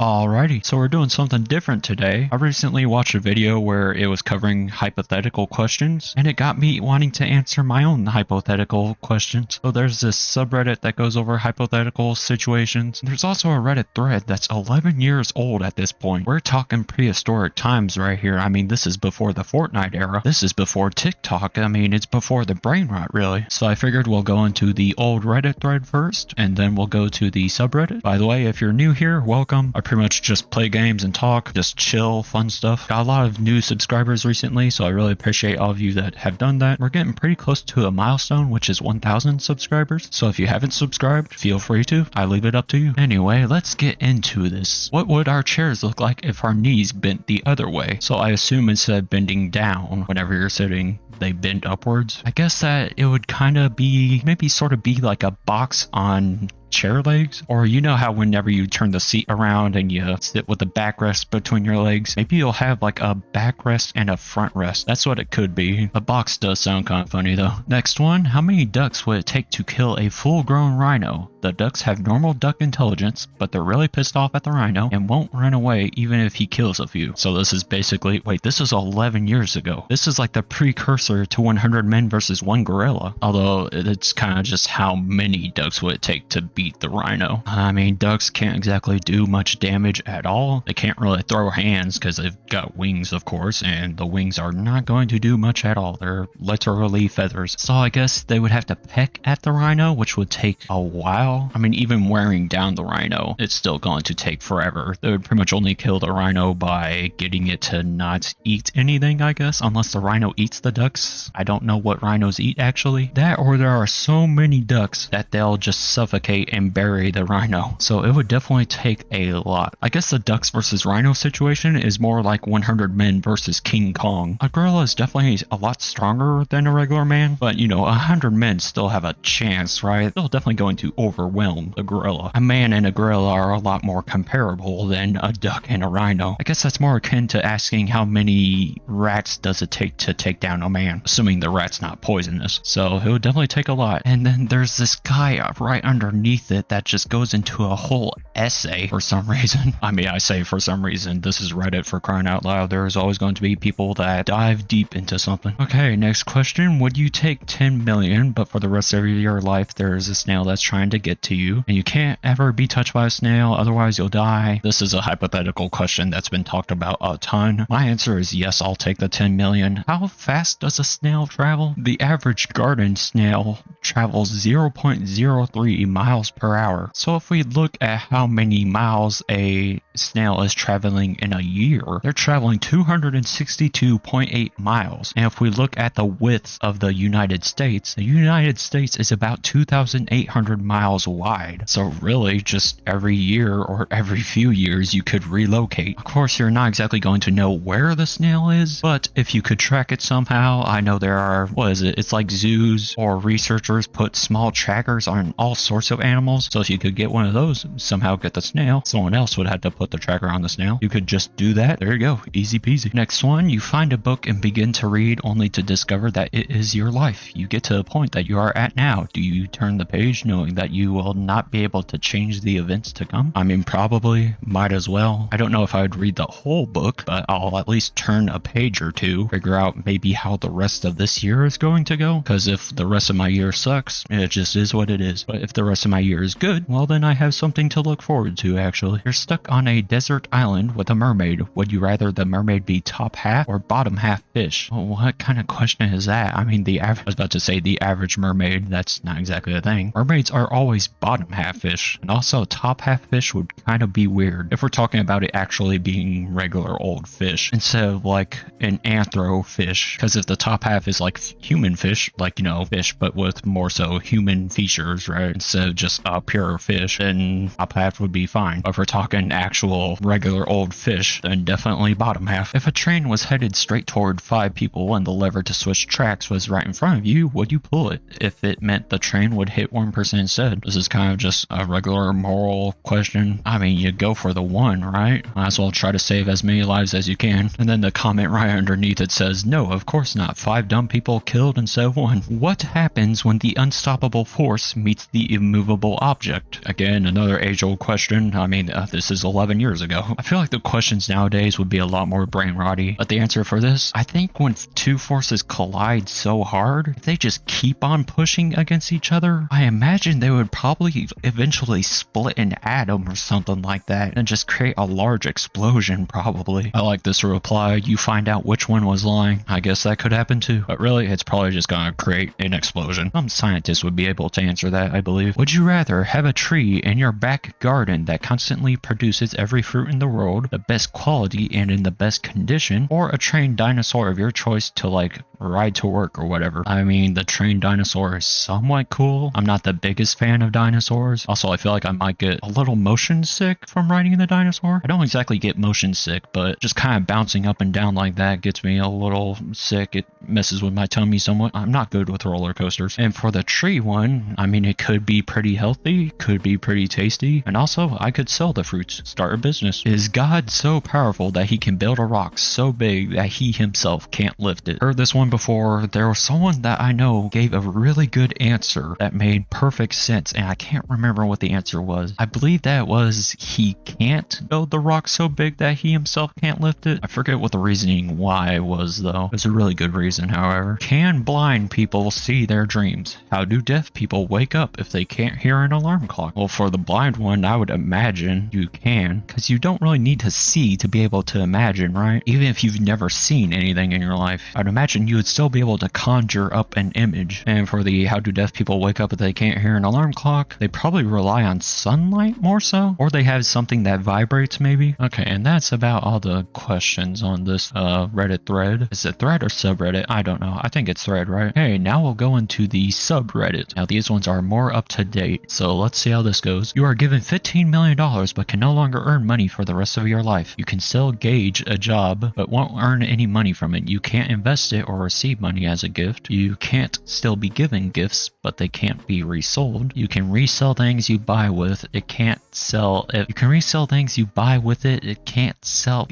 Alrighty, so we're doing something different today. I recently watched a video where it was covering hypothetical questions, and it got me wanting to answer my own hypothetical questions. So there's this subreddit that goes over hypothetical situations. There's also a Reddit thread that's 11 years old at this point. We're talking prehistoric times right here. I mean, this is before the Fortnite era. This is before TikTok. I mean, it's before the brain rot, really. So I figured we'll go into the old Reddit thread first, and then we'll go to the subreddit. By the way, if you're new here, welcome. I pretty much just play games and talk, just chill, fun stuff. Got a lot of new subscribers recently, so I really appreciate all of you that have done that. We're getting pretty close to a milestone, which is 1,000 subscribers. So if you haven't subscribed, feel free to. I leave it up to you. Anyway, let's get into this. What would our chairs look like if our knees bent the other way? So I assume instead of bending down whenever you're sitting, they bend upwards. I guess that it would kind of be, maybe sort of be like a box on chair legs, or you know how whenever you turn the seat around and you sit with the backrest between your legs, maybe you'll have like a backrest and a front rest. That's what it could be. A box does sound kind of funny though. Next one, how many ducks would it take to kill a full-grown rhino? The ducks have normal duck intelligence, but they're really pissed off at the rhino and won't run away even if he kills a few. So this is basically, wait, this is 11 years ago. This is like the precursor to 100 men versus one gorilla. Although it's kind of just how many ducks would it take to beat the rhino. I mean, ducks can't exactly do much damage at all. They can't really throw hands because they've got wings, of course, and the wings are not going to do much at all. They're literally feathers. So I guess they would have to peck at the rhino, which would take a while. I mean, even wearing down the rhino, it's still going to take forever. They would pretty much only kill the rhino by getting it to not eat anything, I guess, unless the rhino eats the ducks. I don't know what rhinos eat, actually. That, or there are so many ducks that they'll just suffocate and bury the rhino. So it would definitely take a lot. I guess the ducks versus rhino situation is more like 100 men versus King Kong. A gorilla is definitely a lot stronger than a regular man, but you know, 100 men still have a chance, right? They're definitely going to overwhelm a gorilla. A man and a gorilla are a lot more comparable than a duck and a rhino. I guess that's more akin to asking how many rats does it take to take down a man, assuming the rat's not poisonous. So it would definitely take a lot. And then there's this guy right underneath it that just goes into a whole essay for some reason. I mean, I say for some reason, this is Reddit, for crying out loud. There's always going to be people that dive deep into something. Okay, next question. Would you take 10 million, but for the rest of your life, there is a snail that's trying to get to you, and you can't ever be touched by a snail, otherwise you'll die? This is a hypothetical question that's been talked about a ton. My answer is yes, I'll take the 10 million. How fast does a snail travel? The average garden snail travels 0.03 miles per hour. So if we look at how many miles a snail is traveling in a year, they're traveling 262.8 miles. And if we look at the width of the United States is about 2,800 miles wide. So really, just every year or every few years, you could relocate. Of course, you're not exactly going to know where the snail is, but if you could track it somehow, I know there are, what is it? It's like zoos or researchers put small trackers on all sorts of animals. So if you could get one of those, somehow get the snail, someone else would have to put the tracker on the snail. You could just do that. There you go. Easy peasy. Next one, you find a book and begin to read only to discover that it is your life. You get to the point that you are at now. Do you turn the page knowing that you will not be able to change the events to come? I mean, probably. Might as well. I don't know if I would read the whole book, but I'll at least turn a page or two, figure out maybe how the rest of this year is going to go. Because if the rest of my year sucks, it just is what it is. But if the rest of my year is good, well, then I have something to look forward to, actually. You're stuck on a desert island with a mermaid. Would you rather the mermaid be top half or bottom half fish? Well, what kind of question is that? I mean, I was about to say the average mermaid. That's not exactly a thing. Mermaids are always bottom half fish, and also top half fish would kind of be weird if we're talking about it actually being regular old fish instead of like an anthro fish. Because if the top half is like human fish, like, you know, fish but with more so human features, right, instead of just a pure fish, then top half would be fine. But if we're talking actual regular old fish, then definitely bottom half. If a train was headed straight toward 5 people and the lever to switch tracks was right in front of you, would you pull it? If it meant the train would hit one person instead, This is kind of just a regular moral question. I mean, you go for the one, right? Might as well try to save as many lives as you can. And then the comment right underneath it says, no, of course not. 5 dumb people killed instead of 1. What happens when the unstoppable force meets the immovable object? Again, another age-old question. I mean, this is 11 years ago. I feel like the questions nowadays would be a lot more brain-rotty. But the answer for this, I think when two forces collide so hard, if they just keep on pushing against each other, I imagine they would probably eventually split an atom or something like that and just create a large explosion, probably. I like this reply, you find out which one was lying. I guess that could happen too. But really, it's probably just gonna create an explosion. Some scientists would be able to answer that, I believe. Would you rather have a tree in your back garden that constantly produces every fruit in the world, the best quality and in the best condition, or a trained dinosaur of your choice to like ride to work or whatever? I mean, the trained dinosaur is somewhat cool. I'm not the biggest fan of dinosaurs. Also, I feel like I might get a little motion sick from riding the dinosaur. I don't exactly get motion sick, but just kind of bouncing up and down like that gets me a little sick. It messes with my tummy somewhat. I'm not good with roller coasters. And for the tree one, I mean, it could be pretty healthy, could be pretty tasty, and also I could sell the fruits, start a business. Is God so powerful that he can build a rock so big that he himself can't lift it? Heard this one before. There was someone that I know gave a really good answer that made perfect sense, and I can't remember what the answer was. I believe that was he can't build the rock so big that he himself can't lift it. I forget what the reasoning why was though. It was a really good reason, however. Can blind people see their dreams? How do deaf people wake up if they can't hear an alarm clock? Well, for the blind one, I would imagine you can, because you don't really need to see to be able to imagine, right? Even if you've never seen anything in your life, I'd imagine you would still be able to conjure up an image. And for the how do deaf people wake up if they can't hear an alarm clock, they probably rely on sunlight more so, or they have something that vibrates maybe. Okay, and that's about all the questions on this Reddit thread. Is it thread or subreddit? I don't know. I think it's thread, right? Hey, now we'll go into the subreddit. Now these ones are more up to date, so let's see how this goes. You are given $15 million but can no longer earn money for the rest of your life. You can still gauge a job but won't earn any money from it. You can't invest it or receive money as a gift. You can't still be given gifts, but they can't be resold. You can resell things you buy with. It can't sell. You can resell things you buy with it. It can't sell.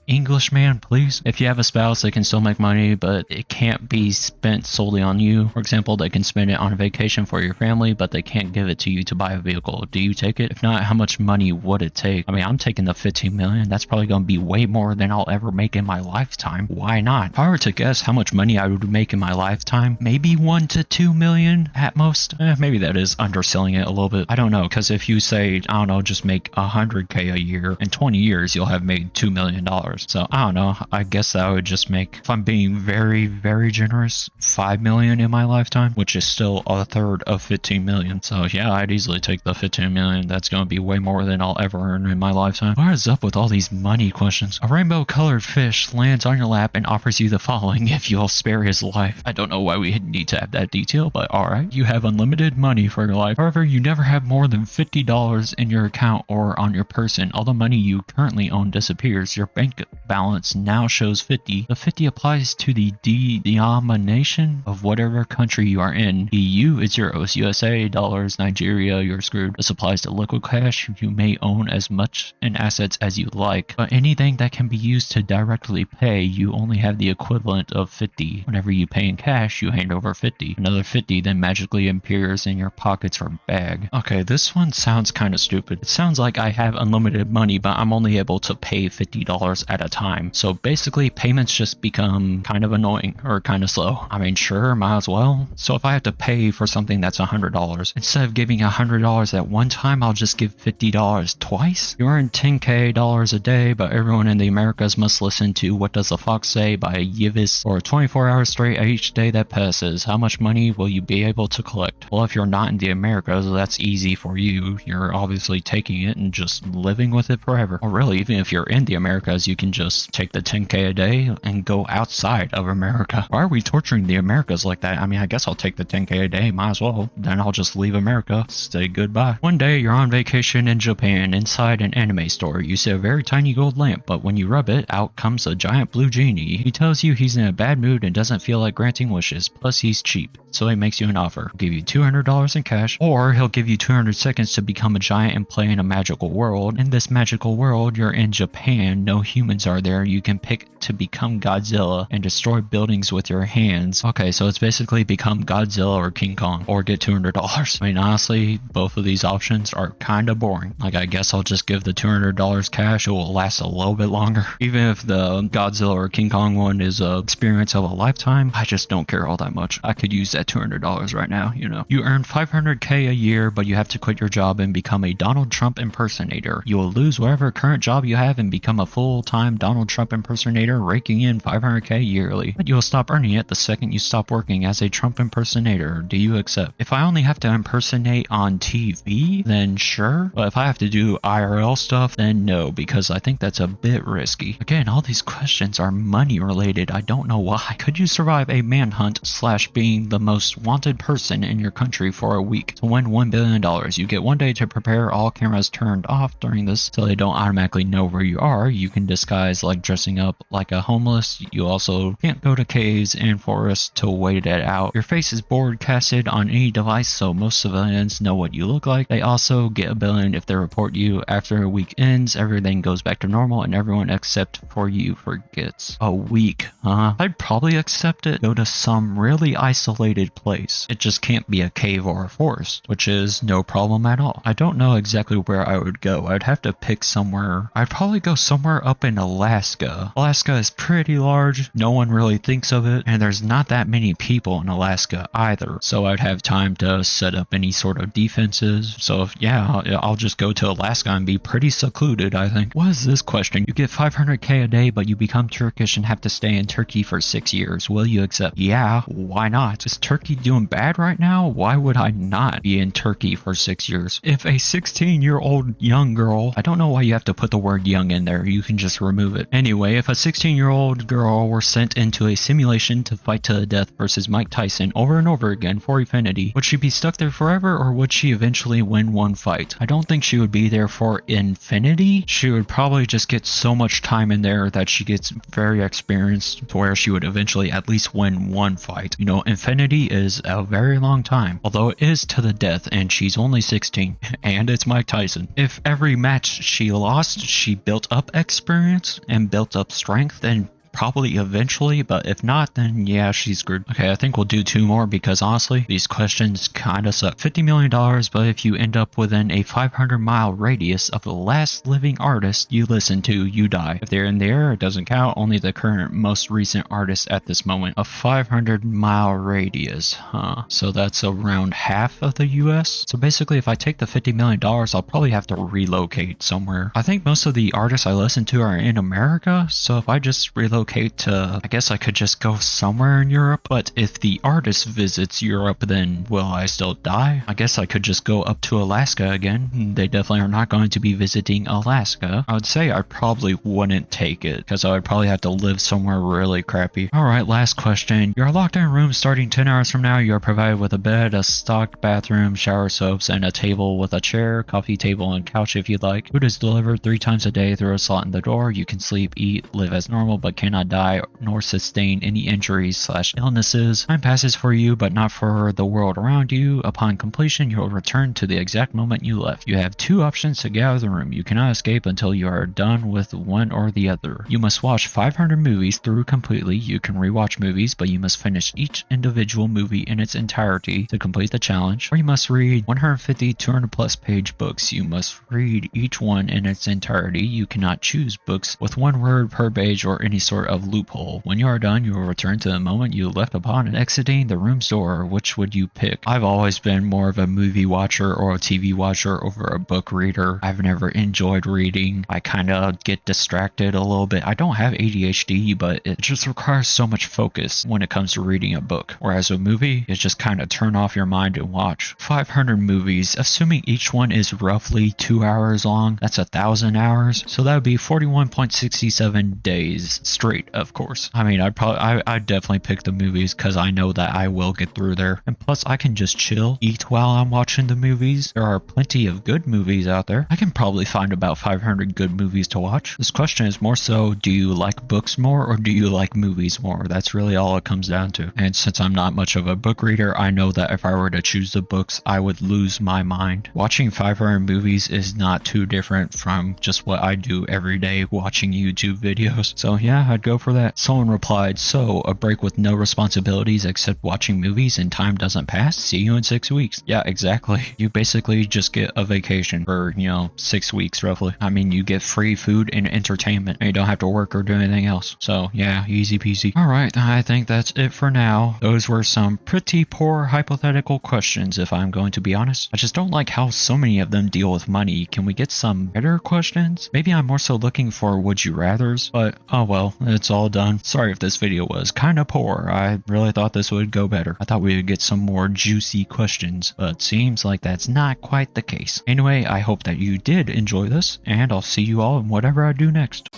English man, please. If you have a spouse, they can still make money, but it can't be spent solely on you. For example, they can spend it on a vacation for your family, but they can't give it to you to buy a vehicle. Do you take it? If not, how much money would it take? I mean, I'm taking the 15 million. That's probably going to be way more than I'll ever make in my lifetime. Why not? If I were to guess how much money I would make in my lifetime, maybe 1 to 2 million at most. Maybe that is underselling it a little bit. I don't know, because if you say, I don't know, just make 100K a year, in 20 years, you'll have made $2 million. So I don't know, I guess that would just make, if I'm being very, very generous, 5 million in my lifetime, which is still a third of 15 million. So yeah, I'd easily take the 15 million. That's going to be way more than I'll ever earn in my lifetime. What is up with all these money questions? A rainbow colored fish lands on your lap and offers you the following if you'll spare his life. I don't know why we need to have that detail, but alright. You have unlimited money for your life. However, you never have more than $50 in your account or on your person. All the money you currently own disappears. Your bank balance now shows 50. The 50 applies to the denomination of whatever country you are in. EU is euros, USA, dollars, Nigeria, you're screwed. This applies to liquid cash. You may own as much in assets as you like, but anything that can be used to directly pay, you only have the equivalent of 50. Whenever you pay in cash, you hand over 50. Another 50 then magically appears in your pockets or bag. Okay, this one sounds kind of stupid. It sounds like I have unlimited money, but I'm only able to pay $50 at a time. So basically payments just become kind of annoying or kind of slow. I mean, sure, might as well. So if I have to pay for something that's $100, instead of giving $100 at one time, I'll just give $50 twice. You earn $10K a day, but everyone in the Americas must listen to What Does the Fox Say by Yivis for 24 hours straight each day that passes. How much money will you be able to collect? Well, if you're not in the Americas, that's easy for you. You're obviously taking it and just living with it forever. Or really, even if you're in the Americas, you can can just take the 10K a day and go outside of America. Why are we torturing the Americas like that? I mean, I guess I'll take the 10K a day, might as well. Then I'll just leave America, say goodbye. One day you're on vacation in Japan inside an anime store. You see a very tiny gold lamp, but when you rub it, out comes a giant blue genie. He tells you he's in a bad mood and doesn't feel like granting wishes, plus he's cheap. So he makes you an offer. He'll give you $200 in cash, or he'll give you 200 seconds to become a giant and play in a magical world. In this magical world, you're in Japan, no humans are there. You can pick to become Godzilla and destroy buildings with your hands. Okay, so it's basically become Godzilla or King Kong, or get $200. I mean, honestly, both of these options are kind of boring. Like, I guess I'll just give the $200 cash. It will last a little bit longer. Even if the Godzilla or King Kong one is a experience of a lifetime, I just don't care all that much. I could use that $200 right now, you know. You earn $500K a year, but you have to quit your job and become a Donald Trump impersonator. You will lose whatever current job you have and become a full-time Donald Trump impersonator, raking in $500K yearly. But you will stop earning it the second you stop working as a Trump impersonator. Do you accept? If I only have to impersonate on TV, then sure. But if I have to do IRL stuff, then no, because I think that's a bit risky. Again, all these questions are money related. I don't know why. Could you survive a manhunt / being the most wanted person in your country for a week to win $1 billion? You get 1 day to prepare, all cameras turned off during this so they don't automatically know where you are. You can disguise like dressing up like a homeless. You also can't go to caves and forests to wait it out. Your face is broadcasted on any device so most civilians know what you look like. They also get $1 billion if they report you. After a week ends, everything goes back to normal and everyone except for you forgets. A week, huh? I'd probably accept it. Go to some really isolated place. It just can't be a cave or a forest, which is no problem at all. I don't know exactly where I would go. I'd have to pick somewhere. I'd probably go somewhere up in Alaska. Alaska is pretty large. No one really thinks of it, and there's not that many people in Alaska either. So I'd have time to set up any sort of defenses. So if, yeah, I'll just go to Alaska and be pretty secluded, I think. What is this question? You get $500K a day, but you become Turkish and have to stay in Turkey for 6 years. Will you accept? Yeah, why not? Is Turkey doing bad right now? Why would I not be in Turkey for 6 years? If a 16-year-old young girl, I don't know why you have to put the word young in there, you can just remove it. Anyway, if a 16-year-old girl were sent into a simulation to fight to the death versus Mike Tyson over and over again for infinity, would she be stuck there forever or would she eventually win one fight? I don't think she would be there for infinity. She would probably just get so much time in there that she gets very experienced to where she would eventually at least win one fight. You know, infinity is a very long time, although it is to the death and she's only 16 and it's Mike Tyson. If every match she lost, she built up experience and built up strength and probably eventually, but if not, then yeah, she's screwed. Okay, I think we'll do 2 more because honestly, these questions kinda suck. $50 million, but if you end up within a 500-mile radius of the last living artist you listen to, you die. If they're in the air, it doesn't count, only the current most recent artist at this moment. A 500-mile radius, huh? So that's around half of the US? So basically, if I take the $50 million, I'll probably have to relocate somewhere. I think most of the artists I listen to are in America, so if I just relocate to, I guess I could just go somewhere in Europe, but if the artist visits Europe, then will I still die? I guess I could just go up to Alaska again. They definitely are not going to be visiting Alaska. I would say I probably wouldn't take it because I would probably have to live somewhere really crappy. Alright, last question. You're locked in a room starting 10 hours from now. You are provided with a bed, a stocked bathroom, shower soaps, and a table with a chair, coffee table, and couch if you'd like. Food is delivered 3 times a day through a slot in the door. You can sleep, eat, live as normal, but cannot die nor sustain any injuries / illnesses. Time passes for you, but not for the world around you. Upon completion, you will return to the exact moment you left. You have 2 options to get out of the room. You cannot escape until you are done with one or the other. You must watch 500 movies through completely. You can rewatch movies, but you must finish each individual movie in its entirety to complete the challenge. Or you must read 150 200+ page books. You must read each one in its entirety. You cannot choose books with 1 word per page or any sort sort of loophole. When you are done, you will return to the moment you left upon exiting the room's door. Which would you pick? I've always been more of a movie watcher or a TV watcher over a book reader. I've never enjoyed reading. I kind of get distracted a little bit. I don't have ADHD, but it just requires so much focus when it comes to reading a book. Whereas a movie is just kind of turn off your mind and watch. 500 movies, assuming each one is roughly 2 hours long, that's 1,000 hours. So that would be 41.67 days straight, of course. I mean, I'd definitely pick the movies because I know that I will get through there. And plus, I can just chill, eat while I'm watching the movies. There are plenty of good movies out there. I can probably find about 500 good movies to watch. This question is more so, do you like books more or do you like movies more? That's really all it comes down to. And since I'm not much of a book reader, I know that if I were to choose the books, I would lose my mind. Watching 500 movies is not too different from just what I do every day watching YouTube videos. So yeah, I'd go for that. Someone replied, so a break with no responsibilities except watching movies and time doesn't pass? See you in 6 weeks. Yeah, exactly. You basically just get a vacation for, 6 weeks roughly. I mean, you get free food and entertainment and you don't have to work or do anything else. So yeah, easy peasy. Alright, I think that's it for now. Those were some pretty poor hypothetical questions if I'm going to be honest. I just don't like how so many of them deal with money. Can we get some better questions? Maybe I'm more so looking for would you rathers, but oh well, it's all done. Sorry if this video was kinda poor. I really thought this would go better. I thought we would get some more juicy questions, but seems like that's not quite the case. Anyway, I hope that you did enjoy this, and I'll see you all in whatever I do next.